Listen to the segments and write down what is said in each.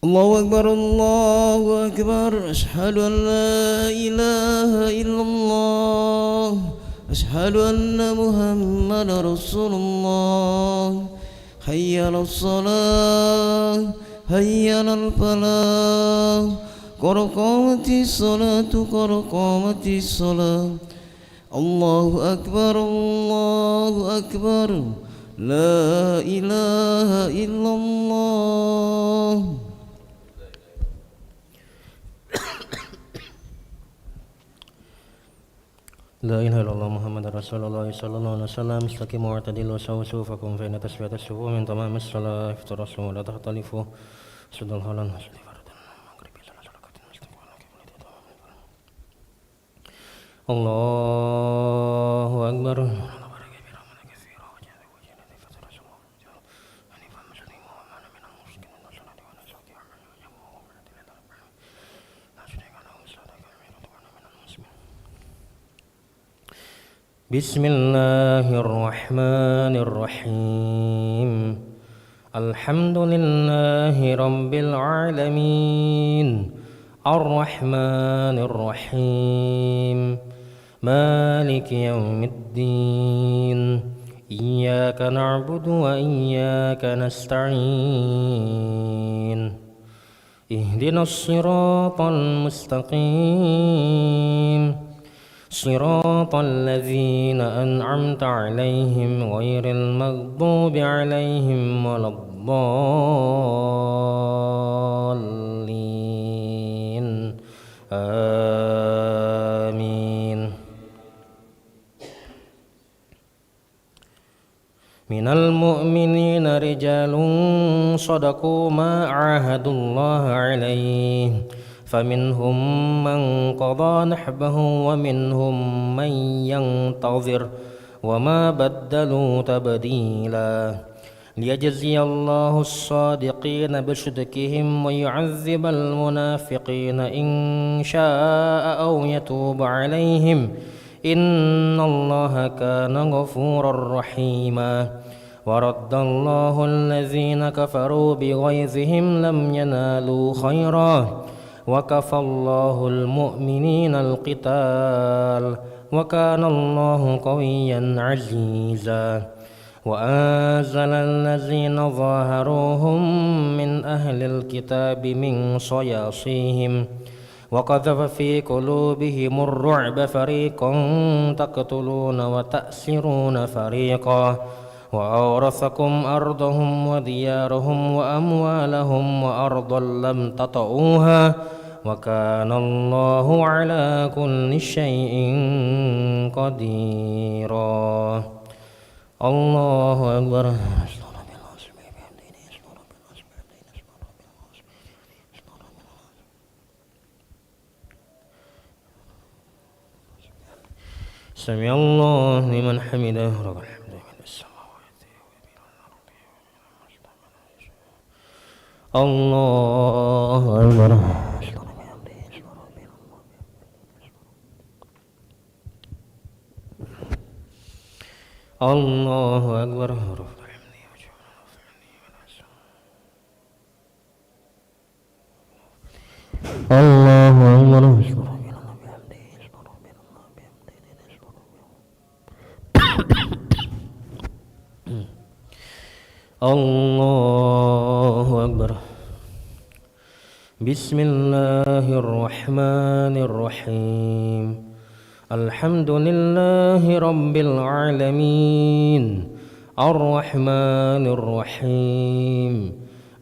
الله أكبر الله أكبر أشهد أن لا إله إلا الله أشهد أن محمد رسول الله حي على الصلاة حي على الفلاح قد قامت الصلاة قد قامت الصلاة الله أكبر الله أكبر لا إله إلا الله لا إله إلا الله محمد رسول الله صلى الله عليه وسلم استقيموا واعتدلوا سووا صفوفكم فإن تسوية الصفوف من تمام الصلاة افترسوا ولا تختلفوا سد الحلال الله أكبر بسم الله الرحمن الرحيم الحمد لله رب العالمين الرحمن الرحيم مالك يوم الدين إياك نعبد وإياك نستعين اهدنا الصراط المستقيم صراط الذين أنعمت عليهم غير المغضوب عليهم ولا الضالين آمين من المؤمنين رجال صدقوا ما عاهدوا الله عليه فمنهم من قضى نحبه ومنهم من ينتظر وما بدلوا تبديلا ليجزي الله الصادقين بصدقهم ويعذب المنافقين إن شاء أو يتوب عليهم إن الله كان غفورا رحيما ورد الله الذين كفروا بغيظهم لم ينالوا خيرا وكفى الله المؤمنين القتال وكان الله قويا عزيزا وأنزل الذين ظاهروهم من أهل الكتاب من صياصيهم وقذف في قلوبهم الرعب فريقا تقتلون وتأسرون فريقا وأورثكم أرضهم وديارهم وأموالهم وأرضا لم تطئوها وكان الله على كل شيء قديرا الله أكبر سمع الله لمن حمده ربنا الله أكبر الله أكبر الله أكبر الله أكبر بسم الله الرحمن الرحيم الحمد لله رب العالمين الرحمن الرحيم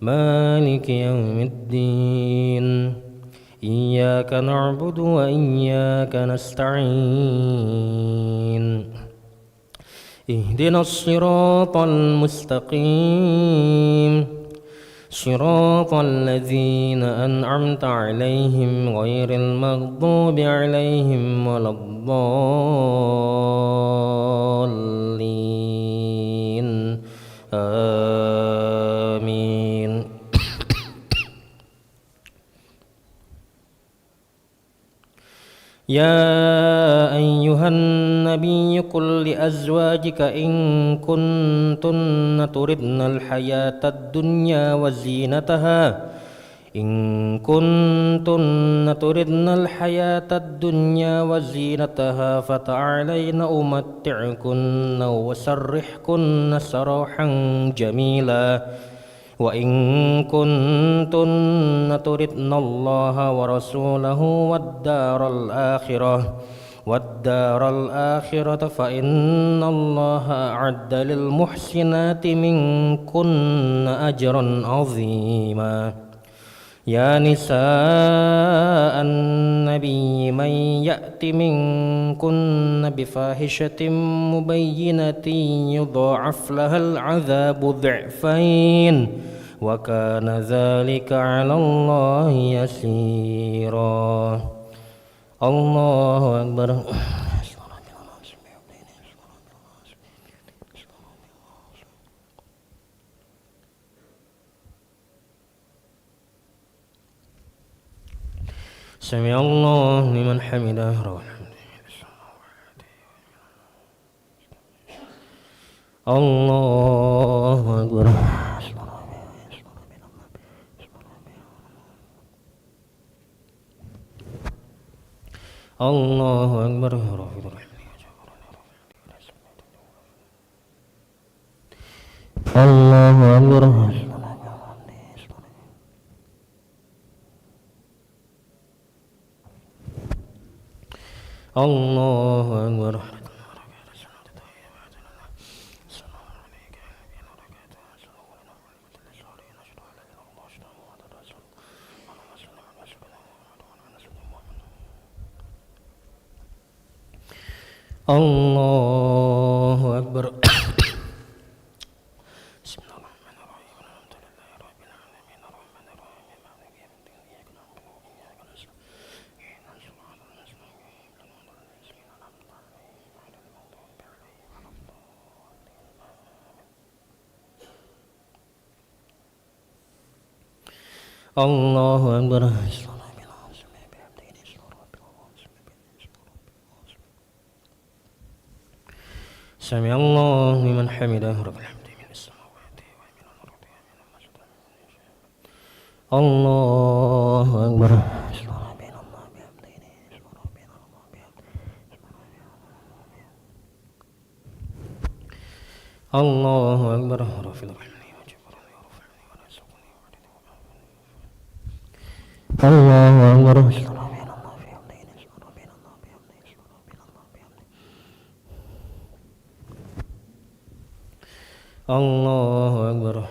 مالك يوم الدين إياك نعبد وإياك نستعين اهدنا الصراط المستقيم صراط الذين أنعمت عليهم غير المغضوب عليهم ولا الضالين آمين يا أيها النبي قل لأزواجك إن كنتن تردن الحياة الدنيا وزينتها إن كنتن تردن الحياة الدنيا وزينتها فتعالين أمتعكن وسرحكن سراحا جميلا وإن كنتن تردن الله ورسوله والدار الآخرة فإن الله أعد للمحسنات منكن أجرا عظيما يا نساء النبي من يأت منكن بفاحشة مبينة يضاعف لها العذاب ضعفين وكان ذلك على الله يسيرا الله أكبر سمع الله لمن حمده الله أكبر الله أكبر الله أكبر الله أكبر الله أكبر بسم الله الرحمن الرحيم الحمد لله رب العالمين الرحمن الرحيم مالك يوم الدين إياك نعبد وإياك نستعين اهدنا الصراط المستقيم صراط الذين أنعمت عليهم غير المغضوب عليهم ولا الضالين الله أكبر سمع الله لمن حمده رب الحمد من السماوات ومن الأرض الله أكبر الله أكبر رافع الرحمن وجبرني ورفعني ورزقني الله أكبر الله أكبر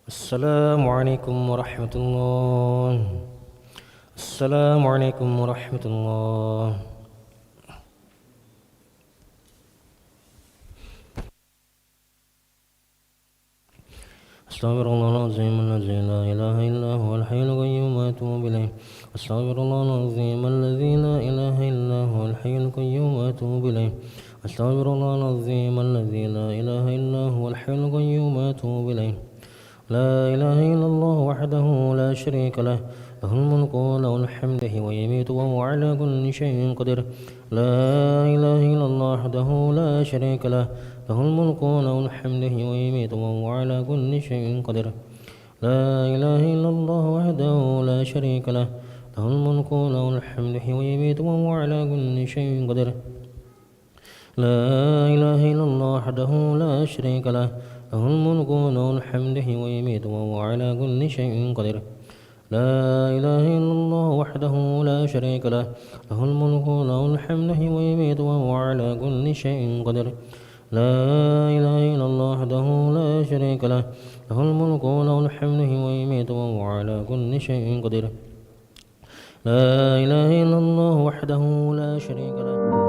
السلام عليكم ورحمة الله السلام عليكم ورحمة الله أستغفر الله العظيم الذي لا إله إلا هو الحي القيوم وأتوب إليه أستغفر الله العظيم الذي لا إله إلا هو الحي القيوم وأتوب إليه أستغفر الله العظيم الذي لا إله إلا هو الحي القيوم وأتوب إليه لا إله إلا الله وحده لا شريك له له الملك وله الحمد ويميت وهو على كل شيء قدير لا إله إلا الله وحده لا شريك له له الملك وله الحمد ويميت وهو على كل شيء قدير لا إله إلا الله وحده لا شريك له له الملك وله الحمد ويميت وهو على كل شيء قدير لا إله إلا الله وحده لا شريك له له الملك وله الحمد ويميت وهو على كل شيء قدير لا إله إلا الله وحده لا شريك له له الملك وله الحمد ويميت وهو على كل شيء قدير لا إله إلا الله وحده لا شريك له له الملك وله الحمد ويميت وهو على كل شيء قدير لا إله إلا الله وحده لا شريك له.